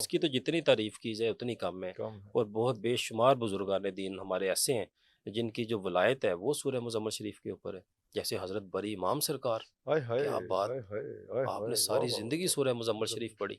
کی تو جتنی تعریف کی جائے اتنی کم ہے، کم ہے. اور بہت بے شمار بزرگان دین ہمارے ایسے ہیں جن کی جو ولایت ہے وہ سورہ مزمل شریف کے اوپر ہے، جیسے حضرت بری امام سرکار. ہائے ہائے کیا بات، ہائے ہائے ہائے آپ نے ہائے، واہ ساری واہ زندگی واہ. سورہ مزمل شریف پڑھی،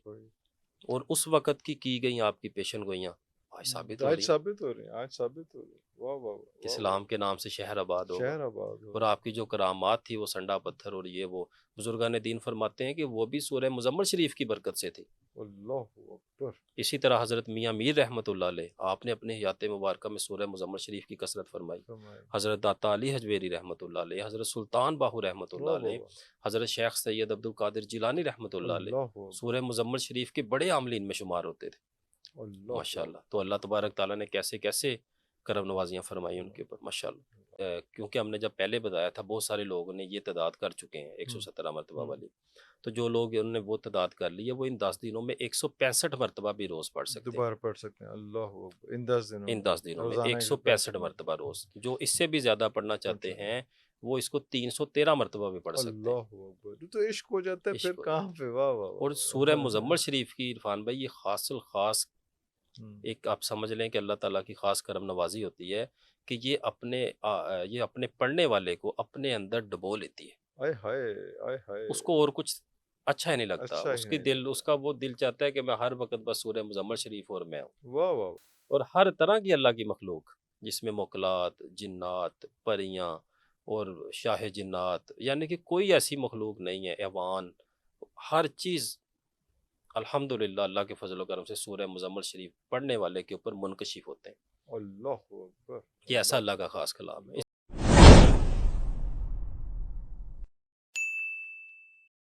اور اس وقت کی گئی آپ کی پیشن گوئیاں آج ثابت ہو آج رہی ہیں. ثابت ہو رہے ہیں، آج ثابت ہو رہے ہیں. واہ واہ واہ واہ. اسلام کے نام سے شہر آباد ہوگا. شہر آباد ہو اور رہا آپ کی جو کرامات تھی وہ سنڈا پتھر اور یہ وہ، بزرگان دین فرماتے ہیں کہ وہ بھی سورہ مزمل شریف کی برکت سے تھی. ہے. اللہ اکبر. اسی طرح حضرت میاں میر رحمۃ اللہ علیہ، آپ نے اپنے حیات مبارکہ میں سورہ مزمل شریف کی کثرت فرمائی. فرمائے. حضرت داتا علی حجویری رحمۃ اللہ علیہ، حضرت سلطان باہو رحمۃ اللہ واہ واہ علیہ، واہ. حضرت شیخ سید عبد القادر جیلانی رحمۃ اللہ علیہ اللہ اکبر. سورہ مزمل شریف کے بڑے عاملین میں شمار ہوتے تھے. اللہ ماشاءاللہ. اکبر. تو اللہ تبارک تعالیٰ نے کیسے کیسے کرم نوازیاں فرمائی ان کے اوپر ماشاءاللہ. کیونکہ ہم نے جب پہلے بتایا تھا بہت سارے لوگوں نے یہ تعداد کر چکے ہیں 117 مرتبہ والی، تو جو لوگ انہوں نے وہ تعداد کر لی ہے وہ ان 10 دنوں میں 165 مرتبہ بھی روز پڑھ سکتے ہیں. دوبارہ پڑھ سکتے ہیں. اللہ اکبر. ان 10 دنوں ان میں 10 دنوں میں روزانہ 165 165 مرتبہ روز. جو اس سے بھی زیادہ پڑھنا چاہتے مرتبہ. ہیں وہ اس کو 313 مرتبہ بھی پڑھ سکتے ہیں. اللہ اکبر. تو عشق ہو جاتا ہے پھر عشق ہو جائے. کہاں پہ. واہ واہ اور واہ سورہ واہ. مزمل شریف کی عرفان بھائی یہ خاص الخاص ایک آپ سمجھ لیں کہ اللہ تعالیٰ کی خاص کرم نوازی ہوتی ہے کہ یہ اپنے پڑھنے والے کو اپنے اندر ڈبو لیتی ہے. آئے ہائے آئے ہائے. اس کو اور کچھ اچھا ہی نہیں لگتا، اچھا اس ہی کی نہیں دل اس لگتا. کا وہ دل چاہتا ہے کہ میں ہر وقت بس سورہ مزمل شریف اور میں ہوں. واہ واہ. اور ہر طرح کی اللہ کی مخلوق جس میں موکلات، جنات، پریاں اور شاہ جنات، یعنی کہ کوئی ایسی مخلوق نہیں ہے، ایوان، ہر چیز الحمدللہ اللہ کے فضل و کرم سے سورہ مزمل شریف پڑھنے والے کے اوپر منکشف ہوتے ہیں. اللہ اکبر. یہ ایسا اللہ اللہ کا خاص کلام ہے.